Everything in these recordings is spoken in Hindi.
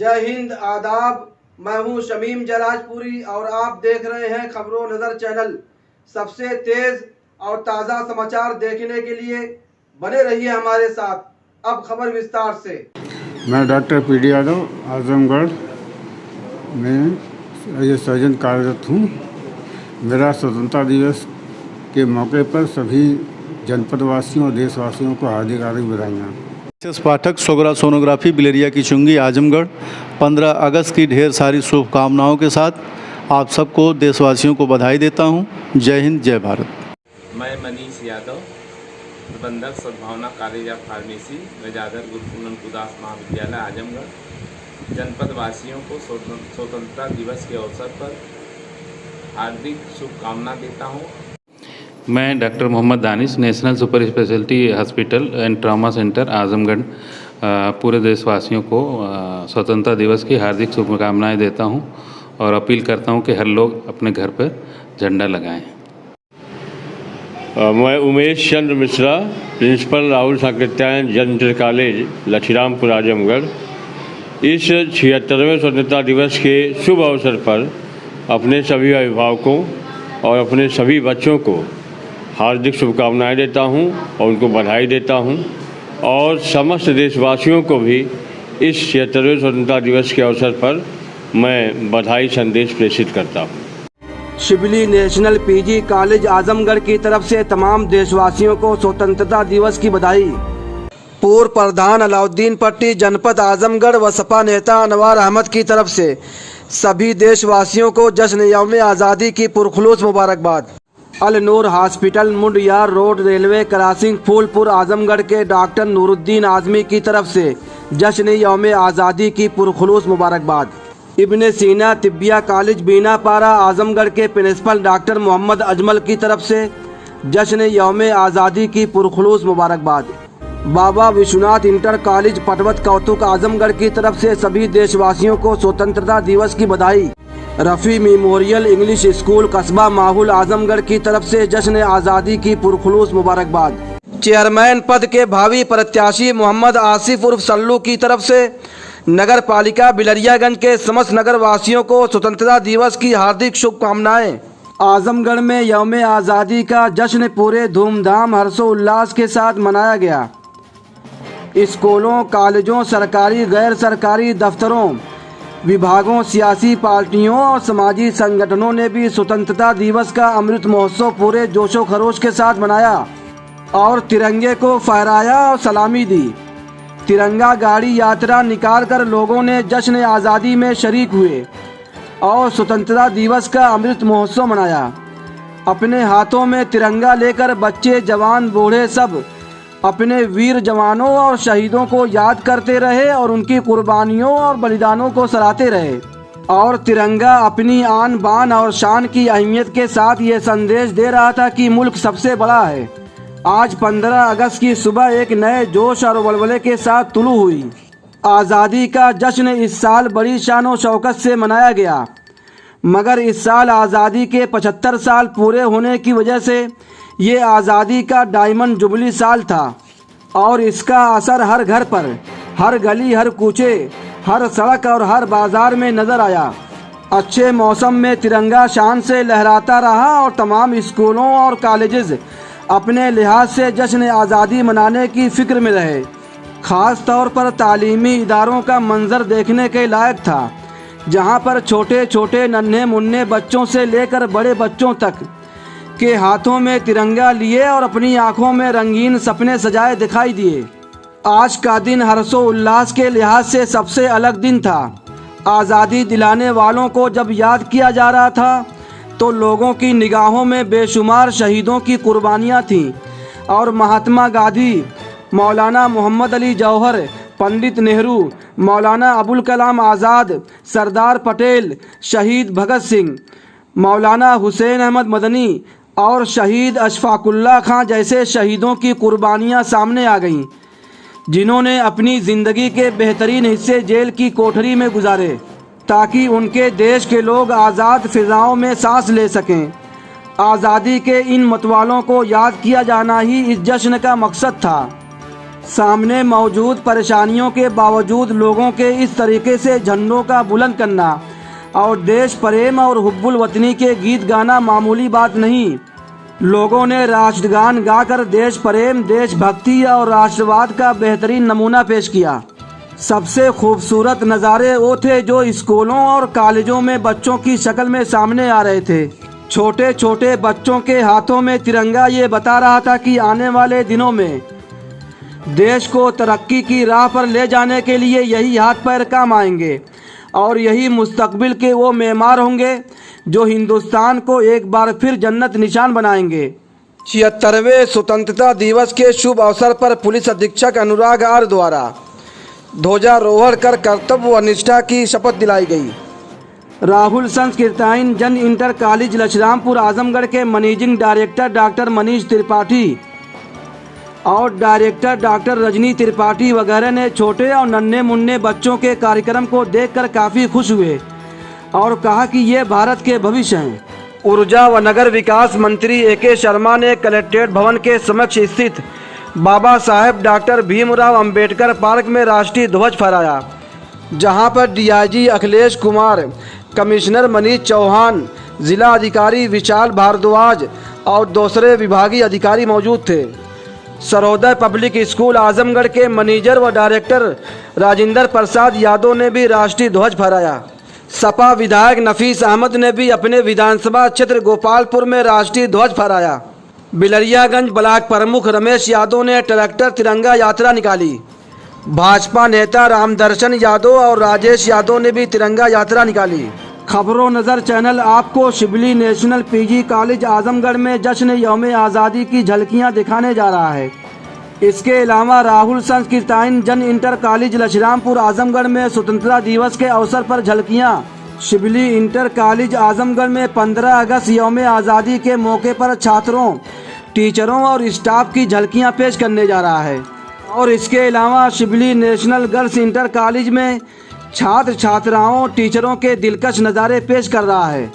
जय हिंद, आदाब। मैं हूं शमीम जराजपुरी और आप देख रहे हैं खबरों नज़र चैनल। सबसे तेज़ और ताज़ा समाचार देखने के लिए बने रहिए हमारे साथ। अब खबर विस्तार से। मैं डॉक्टर पी.डी. यादव आजमगढ़ में ये सर्जन कार्यरत हूँ। मेरा स्वतंत्रता दिवस के मौके पर सभी जनपद वासियों और देशवासियों को हार्दिक हार्दिक बधाइयाँ। पाठक सोनोग्राफी बिलेरिया की चुंगी आजमगढ़ 15 अगस्त की ढेर सारी शुभकामनाओं के साथ आप सबको देशवासियों को बधाई देता हूं। जय हिंद, जय भारत। मैं मनीष यादव, प्रबंधक सद्भावना कॉलेज ऑफ फार्मेसी, रजादर गुरुकुल दास महाविद्यालय आजमगढ़, जनपद वासियों को स्वतंत्रता दिवस के अवसर पर हार्दिक शुभकामना देता हूं। मैं doctor Mohammad Danish, national super speciality hospital and trauma centre Azamgarh, पूरे देशवासियों को स्वतंत्रता दिवस की हार्दिक शुभकामनाएं देता हूं और अपील करता हूं कि हर लोग अपने घर पर झंडा लगाएं। मैं Umesh Chandra Mishra, principal Rahul Sankrityayan general college Lachhirampur Azamgarh, इस 76वें स्वतंत्रता दिवस के शुभ अवसर पर अपने सभी अभिभावकों और अपने सभी बच्चों को हार्दिक शुभकामनाएं देता हूं और उनको बधाई देता हूं और समस्त देशवासियों को भी इस 76वें स्वतंत्रता दिवस के अवसर पर मैं बधाई संदेश प्रेषित करता हूं। Shibli national PG college Azamgarh की तरफ से तमाम देशवासियों को स्वतंत्रता दिवस की बधाई। पूर्व प्रधान अलाउद्दीन पट्टी, जनपद आजमगढ़ व सपा नेता अनवार अहमद की तरफ से सभी देशवासियों को जश्न यौम आज़ादी की पुरखुलूस मुबारकबाद। Al Noor hospital, Mundiyar road, railway crossing, Phulpur, Azamgarh के डॉक्टर नूरुद्दीन आज़मी की तरफ से जश्न यौम आज़ादी की पुरखुलूस मुबारकबाद। इब्ने सीना तिब्बिया कॉलेज, बीनापारा, आजमगढ़ के प्रिंसिपल डॉक्टर मोहम्मद अजमल की तरफ से जश्न यौम आज़ादी की पुरखुलूस मुबारकबाद। बाबा विश्वनाथ इंटर कॉलेज, पटवत कौतुक, आजमगढ़ की तरफ से सभी देशवासियों को स्वतंत्रता दिवस की बधाई। रफ़ी मेमोरियल इंग्लिश स्कूल, कस्बा माहुल, आजमगढ़ की तरफ से जश्न आज़ादी की पुरखुलूस मुबारकबाद। चेयरमैन पद के भावी प्रत्याशी मोहम्मद आसिफ उर्फ सल्लू की तरफ से नगर पालिका बिलरियागंज के समस्त नगर वासियों को स्वतंत्रता दिवस की हार्दिक शुभकामनाएं। आजमगढ़ में यौम आज़ादी का जश्न पूरे धूमधाम हर्षोल्लास के साथ मनाया गया। स्कूलों, कॉलेजों, सरकारी गैर सरकारी दफ्तरों, विभागों, सियासी पार्टियों और समाजी संगठनों ने भी स्वतंत्रता दिवस का अमृत महोत्सव पूरे जोशो खरोश के साथ मनाया और तिरंगे को फहराया और सलामी दी। तिरंगा गाड़ी यात्रा निकालकर लोगों ने जश्न आज़ादी में शरीक हुए और स्वतंत्रता दिवस का अमृत महोत्सव मनाया। अपने हाथों में तिरंगा लेकर बच्चे, जवान, बूढ़े सब अपने वीर जवानों और शहीदों को याद करते रहे और उनकी कुर्बानियों और बलिदानों को सराहते रहे और तिरंगा अपनी आन बान और शान की अहमियत के साथ ये संदेश दे रहा था कि मुल्क सबसे बड़ा है। आज 15 अगस्त की सुबह एक नए जोश और वलवले के साथ तुलू हुई। आज़ादी का जश्न इस साल बड़ी शान और शौकत से मनाया गया, मगर इस साल आज़ादी के 75 साल पूरे होने की वजह से ये आज़ादी का डायमंड जुबली साल था और इसका असर हर घर पर, हर गली, हर कूचे, हर सड़क और हर बाज़ार में नज़र आया। अच्छे मौसम में तिरंगा शान से लहराता रहा और तमाम स्कूलों और कॉलेजेस अपने लिहाज से जश्न आज़ादी मनाने की फ़िक्र में रहे। ख़ास तौर पर तालीमी इदारों का मंजर देखने के लायक था, जहां पर छोटे छोटे नन्हे मुन्ने बच्चों से लेकर बड़े बच्चों तक के हाथों में तिरंगा लिए और अपनी आंखों में रंगीन सपने सजाए दिखाई दिए। आज का दिन हर्षोल्लास के लिहाज से सबसे अलग दिन था। आज़ादी दिलाने वालों को जब याद किया जा रहा था तो लोगों की निगाहों में बेशुमार शहीदों की कुर्बानियां थीं और महात्मा गांधी, मौलाना मोहम्मद अली जौहर, पंडित नेहरू, मौलाना अबुल कलाम आज़ाद, सरदार पटेल, शहीद भगत सिंह, मौलाना हुसैन अहमद मदनी और शहीद अशफाकुल्ला खां जैसे शहीदों की कुर्बानियां सामने आ गईं, जिन्होंने अपनी ज़िंदगी के बेहतरीन हिस्से जेल की कोठरी में गुजारे ताकि उनके देश के लोग आज़ाद फ़िज़ाओं में सांस ले सकें। आज़ादी के इन मतवालों को याद किया जाना ही इस जश्न का मकसद था। सामने मौजूद परेशानियों के बावजूद लोगों के इस तरीके से झंडों का बुलंद करना और देश प्रेम और हुब्बुल वतनी के गीत गाना मामूली बात नहीं। लोगों ने राष्ट्रगान गाकर देश प्रेम, देशभक्ति और राष्ट्रवाद का बेहतरीन नमूना पेश किया। सबसे खूबसूरत नज़ारे वो थे जो स्कूलों और कॉलेजों में बच्चों की शक्ल में सामने आ रहे थे। छोटे छोटे बच्चों के हाथों में तिरंगा ये बता रहा था कि आने वाले दिनों में देश को तरक्की की राह पर ले जाने के लिए यही हाथ पैर काम आएंगे और यही मुस्तकबिल के वो मेमार होंगे जो हिंदुस्तान को एक बार फिर जन्नत निशान बनाएंगे। 76वें स्वतंत्रता दिवस के शुभ अवसर पर पुलिस अधीक्षक अनुराग आर द्वारा ध्वजारोहण कर कर्तव्य व निष्ठा की शपथ दिलाई गई। राहुल संस्कृताइन जन इंटर कॉलेज लछरामपुर आजमगढ़ के managing director doctor Manish Tripathi और डायरेक्टर डॉक्टर रजनी त्रिपाठी वगैरह ने छोटे और नन्हे मुन्ने बच्चों के कार्यक्रम को देखकर काफ़ी खुश हुए और कहा कि ये भारत के भविष्य हैं। ऊर्जा व नगर विकास मंत्री AK शर्मा ने कलेक्ट्रेट भवन के समक्ष स्थित बाबा साहेब डॉक्टर भीमराव अंबेडकर पार्क में राष्ट्रीय ध्वज फहराया, जहां पर DIG अखिलेश कुमार, कमिश्नर मनीष चौहान, जिला अधिकारी विशाल भारद्वाज और दूसरे विभागीय अधिकारी मौजूद थे। सरोदय पब्लिक स्कूल आजमगढ़ के मैनेजर व डायरेक्टर राजेंद्र प्रसाद यादव ने भी राष्ट्रीय ध्वज फहराया। सपा विधायक नफीस अहमद ने भी अपने विधानसभा क्षेत्र गोपालपुर में राष्ट्रीय ध्वज फहराया। बिलरियागंज ब्लॉक प्रमुख रमेश यादव ने ट्रैक्टर तिरंगा यात्रा निकाली। भाजपा नेता रामदर्शन यादव और राजेश यादव ने भी तिरंगा यात्रा निकाली। खबरों नज़र चैनल आपको Shibli national PG college Azamgarh में जश्न यौम आज़ादी की झलकियां दिखाने जा रहा है। इसके अलावा राहुल संस्कृताइन जन इंटर कॉलेज लछरामपुर आजमगढ़ में स्वतंत्रता दिवस के अवसर पर झलकियां। शिबली इंटर कॉलेज आजमगढ़ में 15 अगस्त यौम आज़ादी के मौके पर छात्रों, टीचरों और स्टाफ की झलकियां पेश करने जा रहा है। और इसके अलावा Shibli national girls inter college में छात्र छात्राओं, टीचरों के दिलकश नज़ारे पेश कर रहा है।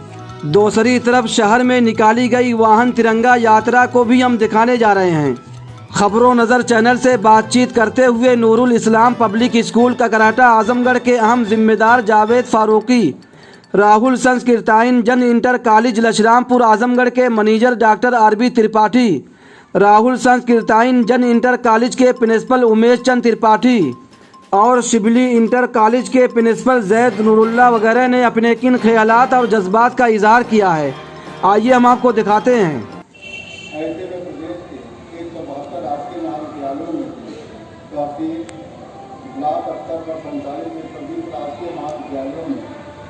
दूसरी तरफ शहर में निकाली गई वाहन तिरंगा यात्रा को भी हम दिखाने जा रहे हैं। खबरों नज़र चैनल से बातचीत करते हुए नूरुल इस्लाम पब्लिक स्कूल ककराटा आजमगढ़ के अहम जिम्मेदार जावेद फारूकी, राहुल संस्कृताइन जन इंटर कॉलेज लछरामपुर आजमगढ़ के manager doctor RB Tripathi, Rahul Sankrityayan जन इंटर कॉलेज के प्रिंसिपल उमेश चंद त्रिपाठी और शिबली इंटर कॉलेज के प्रिंसिपल जैद नूरुल्लाह वगैरह ने अपने किन ख्यालात और जज्बात का इजहार किया है, आइए हम आपको दिखाते हैं। ऐसे में प्रदेश के 172 राष्ट्रीय महाविद्यालयों में काफ़ी ब्लॉक स्तर पर संचालित सभी राष्ट्रीय महाविद्यालयों में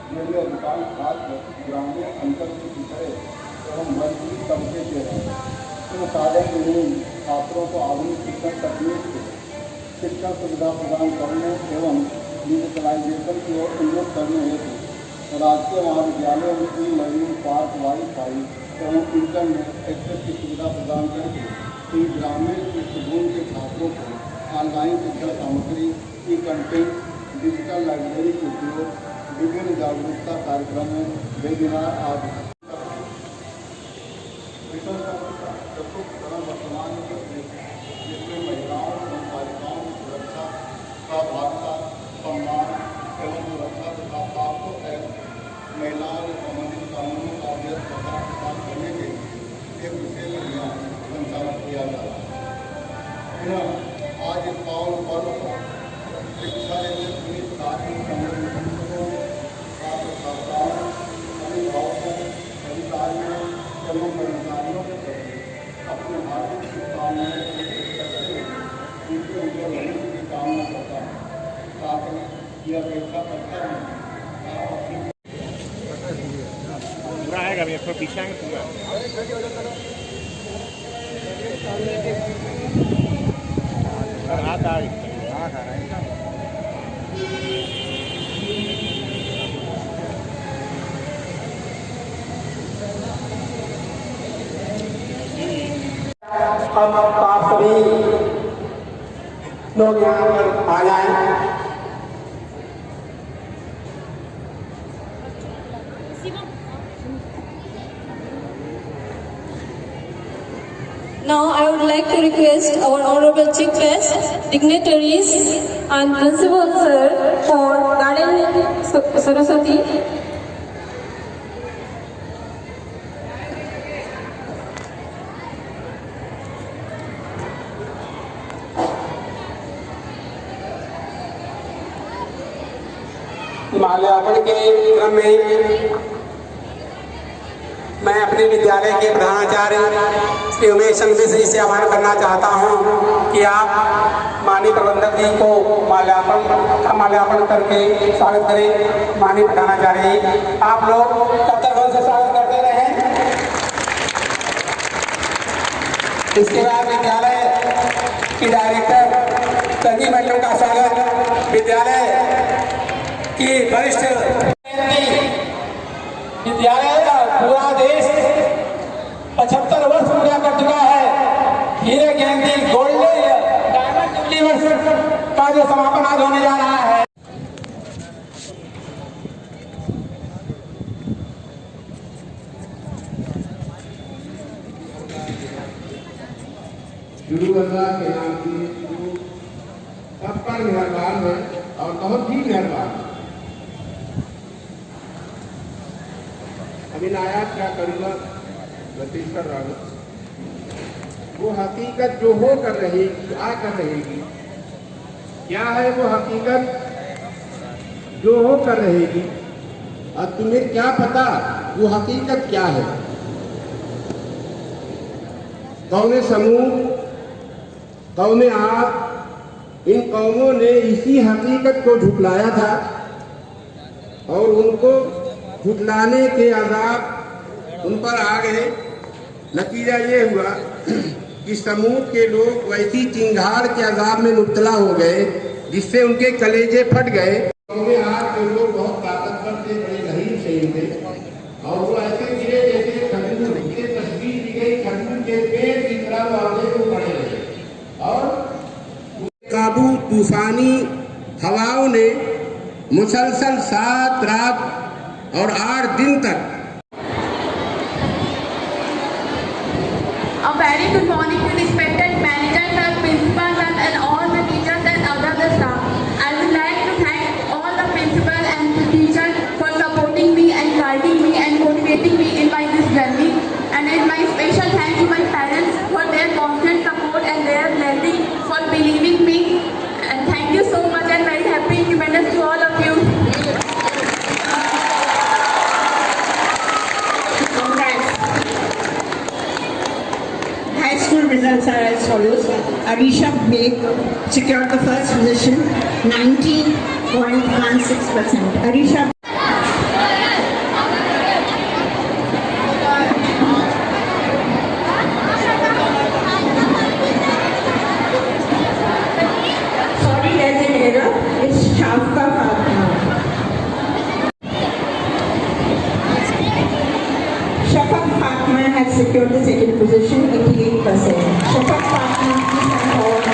जिनमें अधिकांश छात्र ग्रामीण अंतर से पिछड़े एवं मजबूत तबके के हैं, इन साधन विहीन छात्रों को आधुनिक शिक्षण तकनीक से शिक्षण सुविधा प्रदान करने एवं डिजिटलाइजेशन की ओर उन्मुख करने हेतु राजकीय महाविद्यालयों में ई-लर्निंग पार्क, वाईफाई एवं इंटरनेट एक्सेस की सुविधा प्रदान करके इन ग्रामीण पृष्ठभूमि के छात्रों को ऑनलाइन शिक्षण सामग्री, ई कंटेंट, डिजिटल लाइब्रेरी के उपयोग, विभिन्न जागरूकता कार्यक्रमों, वेबिनार आदि वर्तमान जिसमें महिलाओं एवं बालिकाओं की सुरक्षा, सहभागिता, सम्मान एवं सुरक्षा तथा पापों एवं महिलाओं से संबंधित कानूनों का अभ्यास प्रदान करने के लिए एक विशेष अभियान संचालित किया जा रहा है। आज इस पावन पर्व पर शिक्षा एवं प्राचीन संगठनों, छात्र छात्राओं, अभिभावकों, अधिकारियों एवं कर्मचारियों के प्रति अपने हार्दिक शुभकामनाएं करते हुए उनके उज्ज्वल भविष्य की कामना करता हूँ। साथ ही यह अपेक्षा करता हूँ आप अपनी पूरा आएगा अभी थोड़ा पीछे आएंगे पूरा हाथ आ रही अब आप सभी लोग यहाँ पर आ जाएं। Now I would like like to request our Honorable Chief Guest, dignitaries and Principal Sir for guiding Saraswati. माल्यार्पण के क्रम में मैं अपने विद्यालय के प्रधानाचार्य श्री उमेश संघवी जी से आह्वान करना चाहता हूं कि आप माननीय प्रबंधक जी को माल्यार्पण करके स्वागत करें। माननीय प्रधानाचार्य जी, आप लोग कर्तव्य से स्वागत करते रहें। इसके बाद विद्यालय की डायरेक्टर संजीव मैडम का स्वागत। विद्यालय की वरिष्ठ विद्यालय का पूरा देश 75 वर्ष पूरा कर चुका है। हीरे जयंती गोल्डन डायमंड जुबली वर्ष का जो समापन आज होने जा रहा है। गुरु अल्लाह के नाम की सब पर मेहरबान है और बहुत ही मेहरबान है। अभी नायाब क्या करूँगा लतीफ़ कर रहा हूँ। वो हकीकत जो हो कर रहेगी, क्या कर रहेगी, क्या है वो हकीकत जो हो कर रहेगी, और तुम्हें क्या पता वो हकीकत क्या है। कौने समूह, कौने आप, इन कौमों ने इसी हकीकत को झुटलाया था और उनको झुटलाने के अज़ाब उन पर आ गए। नतीजा ये हुआ कि समूह के लोग वैसी चिंगार के अज़ाब में मुब्तला हो गए जिससे उनके कलेजे फट गए। आज के लोग बहुत ताकतवर थे, बड़े रहीम शहीद थे और वो ऐसे गिरे जैसे खजूर की तस्वीर दी गई, खजूर के पेड़ की तरह वो आगे को बढ़े रहे और काबू तूफानी हवाओं ने मुसलसल 7 रात और 8 दिन तक। A very good morning to respected managers and principals and all the teachers and other staff. I would like to thank all the principals and the teachers for supporting me and guiding me and motivating me in my this journey. And my special thanks to my parents for their constant support and their blessing for believing me. And thank you so much and very happy independence to all of you. High school results are as follows. Arisha Beg secured the first position, 90.16%. Arisha Sorry, there's an error. It's Shafqa Fatma. Shafaq Fatma has secured the second position, 88%. Shafaq Fatma, please come forward.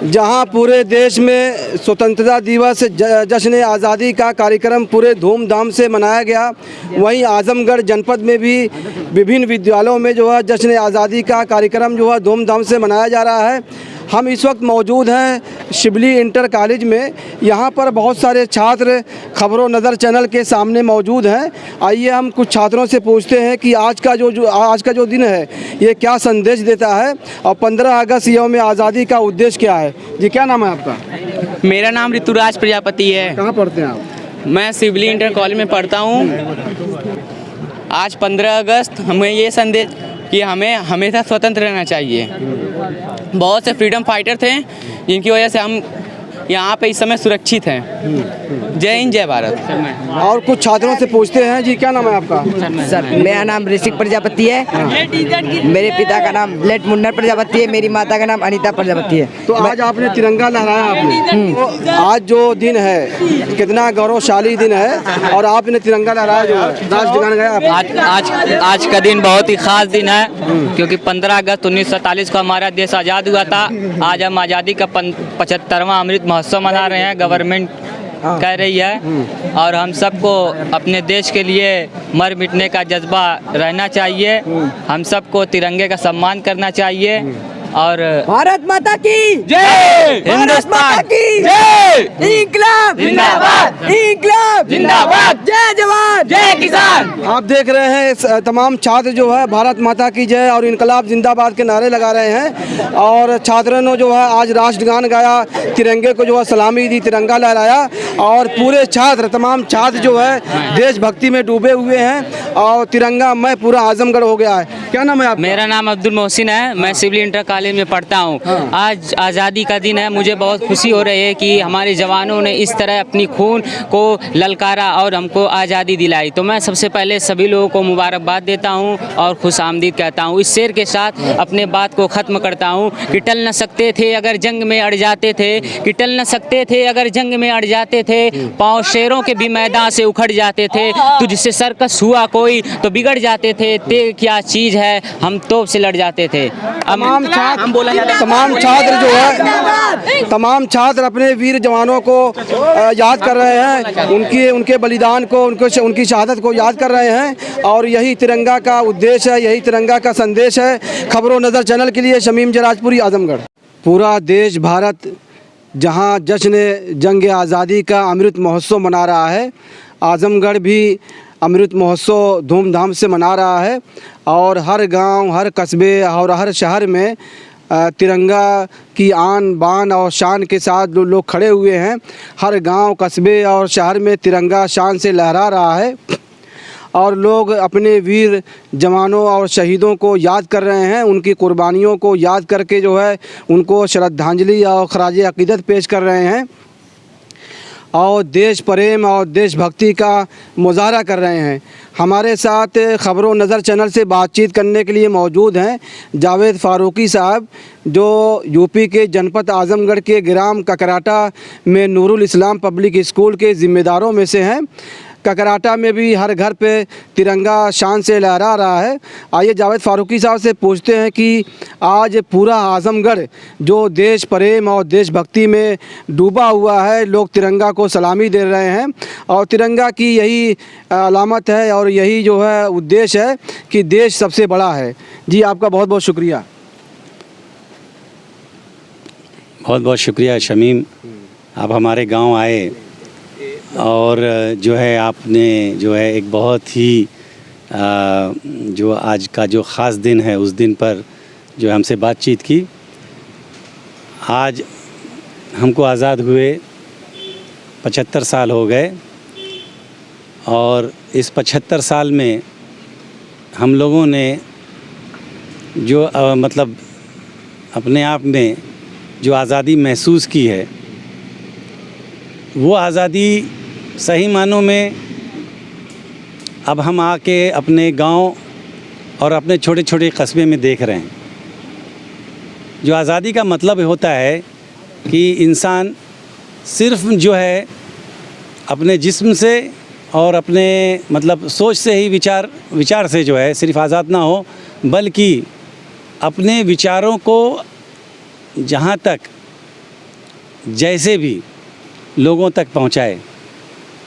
जहां पूरे देश में स्वतंत्रता दिवस जश्न आज़ादी का कार्यक्रम पूरे धूमधाम से मनाया गया, वहीं आजमगढ़ जनपद में भी विभिन्न विद्यालयों में जो है जश्न आज़ादी का कार्यक्रम जो है धूमधाम से मनाया जा रहा है। हम इस वक्त मौजूद हैं शिबली इंटर कॉलेज में। यहाँ पर बहुत सारे छात्र खबरों नज़र चैनल के सामने मौजूद हैं। आइए हम कुछ छात्रों से पूछते हैं कि आज का जो दिन है ये क्या संदेश देता है और 15 अगस्त यौम आज़ादी का उद्देश्य क्या है। जी क्या नाम है आपका? मेरा नाम ऋतुराज प्रजापति है। कहाँ पढ़ते हैं आप? मैं सिविली इंटर कॉलेज में पढ़ता हूँ। आज 15 अगस्त हमें ये संदेश कि हमें हमेशा स्वतंत्र रहना चाहिए। बहुत से फ्रीडम फाइटर थे जिनकी वजह से हम यहाँ पे इस समय सुरक्षित हैं। जय हिंद, जय भारत। और कुछ छात्रों से पूछते हैं। जी क्या नाम है आपका? सर मेरा नाम ऋषिक प्रजापति है। मेरे पिता का नाम लेट मुन्नर प्रजापति है। मेरी माता का नाम अनीता प्रजापति है। तो आज आपने तिरंगा लहराया आपने। तो आज जो दिन है कितना गौरवशाली दिन है और आपने तिरंगा लहराया जो राष्ट्रगान गाया। आज का दिन बहुत ही खास दिन है क्योंकि 15 अगस्त 1947 को हमारा देश आज़ाद हुआ था। आज हम आज़ादी का 75वां अमृत महोत्सव मना रहे हैं। गवर्नमेंट कह रही है और हम सबको अपने देश के लिए मर मिटने का जज्बा रहना चाहिए। हम सबको तिरंगे का सम्मान करना चाहिए और भारत माता की जय, हिंदुस्तान की जय, इंकलाब जिंदाबाद, इंकलाब जिंदाबाद, जय जवान जय किसान। आप देख रहे हैं तमाम छात्र जो है भारत माता की जय और इनकलाब जिंदाबाद के नारे लगा रहे हैं और छात्रों ने जो है आज राष्ट्रगान गाया, तिरंगे को जो है सलामी दी, तिरंगा लहराया और पूरे छात्र तमाम छात्र जो है देशभक्ति में डूबे हुए हैं और तिरंगा मैं पूरा आजमगढ़ हो गया है। क्या नाम है आपका? मेरा नाम अब्दुल मोहसिन है। मैं सिविल इंटर कॉलेज में पढ़ता हूँ। आज आज़ादी का दिन है। मुझे बहुत खुशी हो रही है कि हमारे जवानों ने इस तरह अपनी खून को ललकारा और हमको आज़ादी दिलाई। तो मैं सबसे पहले सभी लोगों को मुबारकबाद देता हूँ और खुश आमदीद कहता हूँ। इस शेर के साथ अपने बात को ख़त्म करता हूँ कि टल न सकते थे अगर जंग में अड़ जाते थे, कि टल न सकते थे अगर जंग में अड़ जाते थे, पाँव शेरों के भी मैदान से उखड़ जाते थे, तुझसे सर्कस हुआ कोई तो बिगड़ जाते थे, ते क्या चीज़ है हम तोप से लड़ जाते थे। तमाम छात्र अपने वीर जवानों को याद कर रहे हैं, उनके बलिदान को, उनकी शहादत को याद कर रहे हैं और यही तिरंगा का उद्देश्य है, यही तिरंगा का संदेश है। खबरों नज़र चैनल के लिए शमीम जराजपुरी, आजमगढ़। पूरा देश भारत जहां जश्न जंग आज़ादी का अमृत महोत्सव मना रहा है, आजमगढ़ भी अमृत महोत्सव धूमधाम से मना रहा है और हर गांव, हर कस्बे और हर शहर में तिरंगा की आन बान और शान के साथ लोग खड़े हुए हैं। हर गांव, कस्बे और शहर में तिरंगा शान से लहरा रहा है और लोग अपने वीर जवानों और शहीदों को याद कर रहे हैं। उनकी कुर्बानियों को याद करके जो है उनको श्रद्धांजलि और खराज अक़ीदत पेश कर रहे हैं और देश प्रेम और देशभक्ति का मुजाहरा कर रहे हैं। हमारे साथ खबरों नज़र चैनल से बातचीत करने के लिए मौजूद हैं जावेद फ़ारूकी साहब, जो यूपी के जनपद आजमगढ़ के ग्राम ककराटा में नूरुल इस्लाम पब्लिक स्कूल के ज़िम्मेदारों में से हैं। ककराटा में भी हर घर पे तिरंगा शान से लहरा रहा है। आइए जावेद फ़ारूकी साहब से पूछते हैं कि आज पूरा आजमगढ़ जो देश प्रेम और देशभक्ति में डूबा हुआ है, लोग तिरंगा को सलामी दे रहे हैं और तिरंगा की यही अलामत है और यही जो है उद्देश्य है कि देश सबसे बड़ा है। जी आपका बहुत बहुत शुक्रिया। बहुत बहुत शुक्रिया शमीम, आप हमारे गांव आए और जो है आपने जो है एक बहुत ही जो आज का जो ख़ास दिन है उस दिन पर जो हमसे बातचीत की। आज हमको आज़ाद हुए 75 साल हो गए और इस 75 साल में हम लोगों ने जो मतलब अपने आप में जो आज़ादी महसूस की है, वो आज़ादी सही मानों में अब हम आके अपने गांव और अपने छोटे छोटे कस्बे में देख रहे हैं। जो आज़ादी का मतलब होता है कि इंसान सिर्फ जो है अपने जिस्म से और अपने मतलब सोच से ही विचार से जो है सिर्फ आज़ाद ना हो, बल्कि अपने विचारों को जहाँ तक जैसे भी लोगों तक पहुँचाए।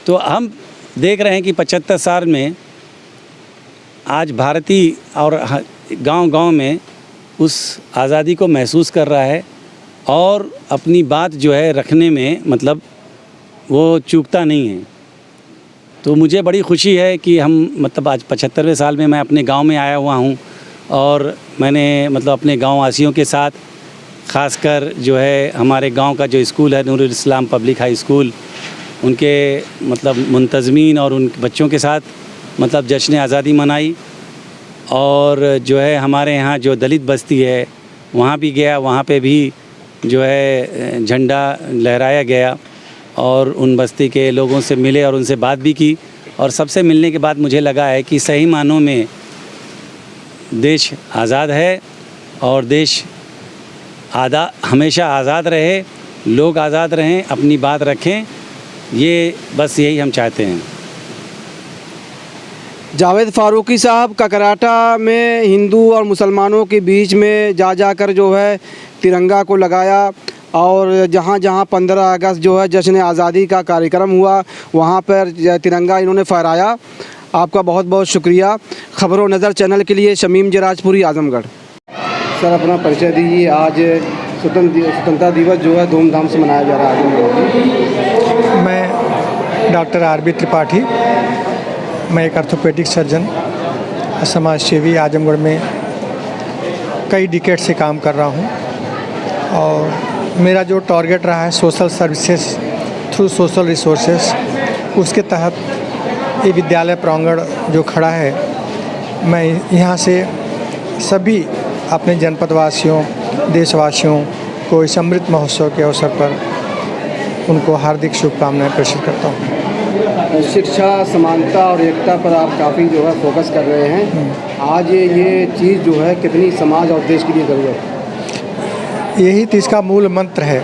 तो हम देख रहे हैं कि 75 साल में आज भारतीय और गांव-गांव में उस आज़ादी को महसूस कर रहा है और अपनी बात जो है रखने में मतलब वो चूकता नहीं है। तो मुझे बड़ी खुशी है कि हम मतलब आज 75वें साल में मैं अपने गांव में आया हुआ हूं और मैंने मतलब अपने गाँव वासियों के साथ ख़ासकर जो है हमारे गांव का जो स्कूल है नूरुल इस्लाम पब्लिक हाई स्कूल, उनके मतलब मुंतज़मीन और उन बच्चों के साथ मतलब जश्न आज़ादी मनाई। और जो है हमारे यहाँ जो दलित बस्ती है वहाँ भी गया, वहाँ पे भी जो है झंडा लहराया गया और उन बस्ती के लोगों से मिले और उनसे बात भी की। और सबसे मिलने के बाद मुझे लगा है कि सही मानों में देश आज़ाद है और देश हमेशा आज़ाद रहे, लोग आज़ाद रहें, अपनी बात रखें, ये बस यही हम चाहते हैं। जावेद फारूकी साहब ककराटा में हिंदू और मुसलमानों के बीच में जाकर जो है तिरंगा को लगाया और जहाँ जहाँ 15 अगस्त जो है जश्न आज़ादी का कार्यक्रम हुआ वहाँ पर तिरंगा इन्होंने फहराया। आपका बहुत बहुत शुक्रिया। खबरों नज़र चैनल के लिए शमीम जराजपुरी, आजमगढ़। सर अपना परिचय दीजिए। आज स्वतंत्रता दिवस जो है धूमधाम से मनाया जा रहा है आजमगढ़। मैं डॉक्टर आर बी त्रिपाठी, मैं एक ऑर्थोपेडिक सर्जन, समाज सेवी आजमगढ़ में कई डिकेड से काम कर रहा हूँ। और मेरा जो टारगेट रहा है social services through social resources, उसके तहत ये विद्यालय प्रांगण जो खड़ा है, मैं यहाँ से सभी अपने जनपद वासियों, देशवासियों को इस अमृत महोत्सव के अवसर पर उनको हार्दिक शुभकामनाएं प्रेषित करता हूँ। शिक्षा, समानता और एकता पर आप काफ़ी जो है फोकस कर रहे हैं। आज ये चीज़ जो है कितनी समाज और देश के लिए ज़रूरत है? यही तो इसका मूल मंत्र है।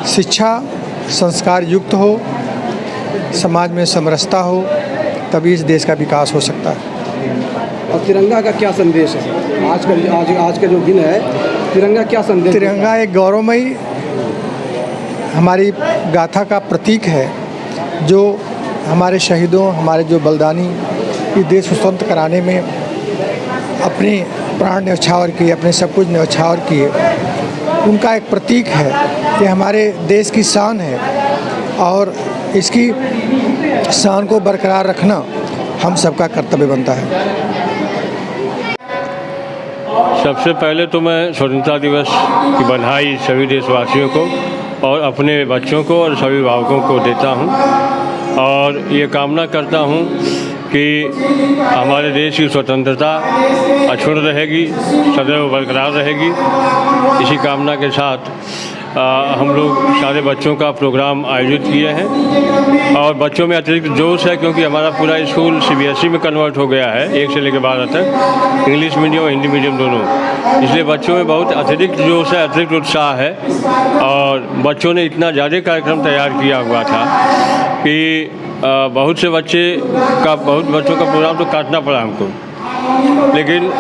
शिक्षा संस्कार युक्त हो, समाज में समरसता हो, तभी इस देश का विकास हो सकता है। और तिरंगा का क्या संदेश है? आज का जो दिन है, तिरंगा क्या संदेश? तिरंगा एक गौरवमयी हमारी गाथा का प्रतीक है, जो हमारे शहीदों, हमारे जो बलिदानी इस देश को स्वतंत्र कराने में अपने प्राण न्यौछावर किए, अपने सब कुछ न्यौछावर किए, उनका एक प्रतीक है। ये हमारे देश की शान है और इसकी शान को बरकरार रखना हम सबका कर्तव्य बनता है। सबसे पहले तो मैं स्वतंत्रता दिवस की बधाई सभी देशवासियों को और अपने बच्चों को और सभी अभिभावकों को देता हूं और ये कामना करता हूं कि हमारे देश की स्वतंत्रता अक्षुण्ण रहेगी, सदैव बरकरार रहेगी। इसी कामना के साथ हम लोग सारे बच्चों का प्रोग्राम आयोजित किए हैं और बच्चों में अतिरिक्त जोश है क्योंकि हमारा पूरा स्कूल CBSE में कन्वर्ट हो गया है 1 से लेकर 12 तक, इंग्लिश मीडियम और हिंदी मीडियम दोनों। इसलिए बच्चों में बहुत अतिरिक्त जोश है, अतिरिक्त उत्साह है और बच्चों ने इतना ज़्यादा कार्यक्रम तैयार किया हुआ था कि बहुत बच्चों का प्रोग्राम तो काटना पड़ा हमको, लेकिन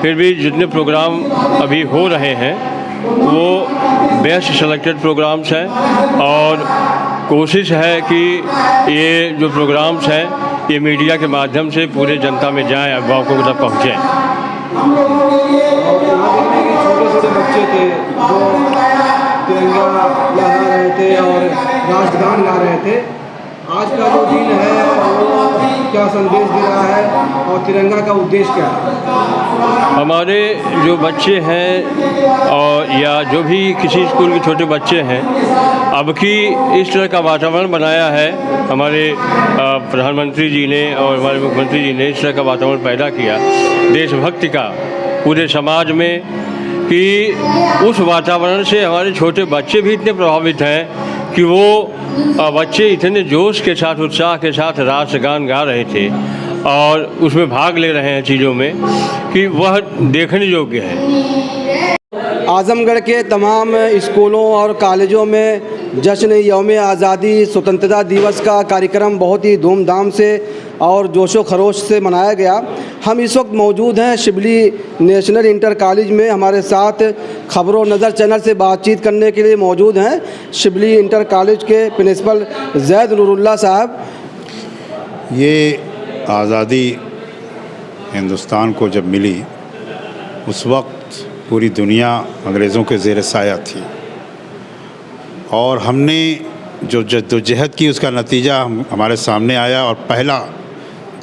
फिर भी जितने प्रोग्राम अभी हो रहे हैं वो बेस्ट सेलेक्टेड प्रोग्राम्स हैं और कोशिश है कि ये जो प्रोग्राम्स हैं ये मीडिया के माध्यम से पूरे जनता में जाएं, अभिभावकों तक पहुँचें। छोटे बच्चे थे जो तिरंगा लहरा रहे थे और राष्ट्रगान गा रहे थे। आज का जो दिन है वो क्या संदेश दे रहा है और तिरंगा का उद्देश्य क्या है? हमारे जो बच्चे हैं और या जो भी किसी स्कूल के छोटे बच्चे हैं, अब की इस तरह का वातावरण बनाया है हमारे प्रधानमंत्री जी ने और हमारे मुख्यमंत्री जी ने इस तरह का वातावरण पैदा किया देशभक्ति का पूरे समाज में कि उस वातावरण से हमारे छोटे बच्चे भी इतने प्रभावित हैं कि वो बच्चे इतने जोश के साथ, उत्साह के साथ राष्ट्रगान गा रहे थे और उसमें भाग ले रहे हैं चीज़ों में कि वह देखने योग्य है। आजमगढ़ के तमाम स्कूलों और कॉलेजों में जश्न यौम आज़ादी स्वतंत्रता दिवस का कार्यक्रम बहुत ही धूमधाम से और जोशो खरोश से मनाया गया। हम इस वक्त मौजूद हैं शिबली नेशनल इंटर कॉलेज में। हमारे साथ खबरों नज़र चैनल से बातचीत करने के लिए मौजूद हैं शिबली इंटर कॉलेज के प्रिंसिपल जैद नूरुल्लाह साहब। ये आज़ादी हिंदुस्तान को जब मिली उस वक्त पूरी दुनिया अंग्रेज़ों के ज़ेर साया थी और हमने जो जद्दोजहद की उसका नतीजा हमारे सामने आया और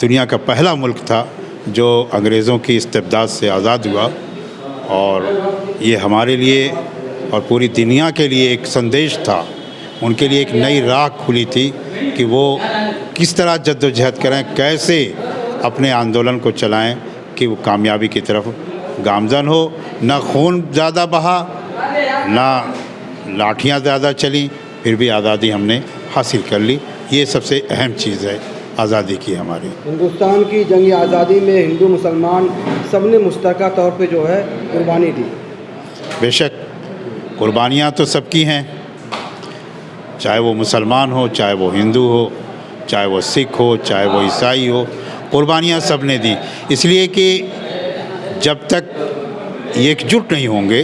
दुनिया का पहला मुल्क था जो अंग्रेज़ों की इस्तिबदाद से आज़ाद हुआ। और ये हमारे लिए और पूरी दुनिया के लिए एक संदेश था उनके लिए एक नई राह खुली थी कि वो किस तरह जद्दोजहद करें, कैसे अपने आंदोलन को चलाएं कि वो कामयाबी की तरफ गामजन हो। ना खून ज़्यादा बहा, ना लाठियाँ ज़्यादा चली, फिर भी आज़ादी हमने हासिल कर ली। ये सबसे अहम चीज़ है आज़ादी की हमारी। हिंदुस्तान की जंग आज़ादी में हिंदू मुसलमान सबने मुश्तरका तौर पे जो है कुर्बानी दी। बेशक कुर्बानियाँ तो सबकी हैं, चाहे वो मुसलमान हो, चाहे वो हिंदू हो, चाहे वो सिख हो, चाहे वो ईसाई हो, कुर्बानियाँ सब ने दी। इसलिए कि जब तक एकजुट नहीं होंगे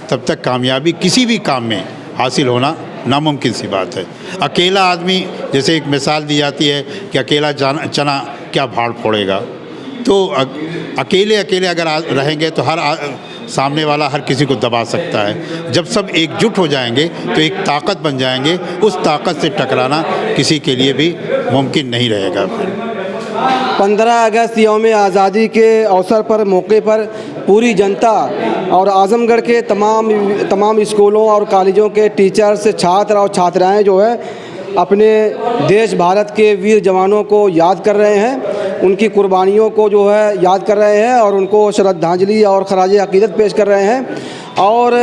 तब तक कामयाबी किसी भी काम में हासिल होना नामुमकिन सी बात है। अकेला आदमी, जैसे एक मिसाल दी जाती है कि अकेला चना क्या भाड़ फोड़ेगा, तो अकेले अगर रहेंगे तो सामने वाला हर किसी को दबा सकता है। जब सब एकजुट हो जाएंगे तो एक ताकत बन जाएंगे, उस ताकत से टकराना किसी के लिए भी मुमकिन नहीं रहेगा। 15 अगस्त यौम आज़ादी के अवसर पर मौके पर पूरी जनता और आज़मगढ़ के तमाम स्कूलों और कॉलेजों के टीचर्स, छात्र और छात्राएं जो है अपने देश भारत के वीर जवानों को याद कर रहे हैं, उनकी कुर्बानियों को जो है याद कर रहे हैं और उनको श्रद्धांजलि और खराज अकीदत पेश कर रहे हैं। और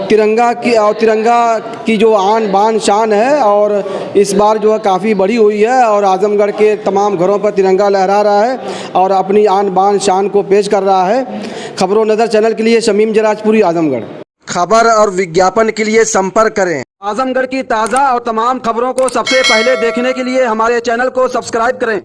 तिरंगा की जो आन बान शान है और इस बार जो है काफ़ी बड़ी हुई है और आज़मगढ़ के तमाम घरों पर तिरंगा लहरा रहा है और अपनी आन बान शान को पेश कर रहा है। खबरों नज़र चैनल के लिए शमीम जराजपुरी, आज़मगढ़। खबर और विज्ञापन के लिए संपर्क करें। आज़मगढ़ की ताज़ा और तमाम खबरों को सबसे पहले देखने के लिए हमारे चैनल को सब्सक्राइब करें।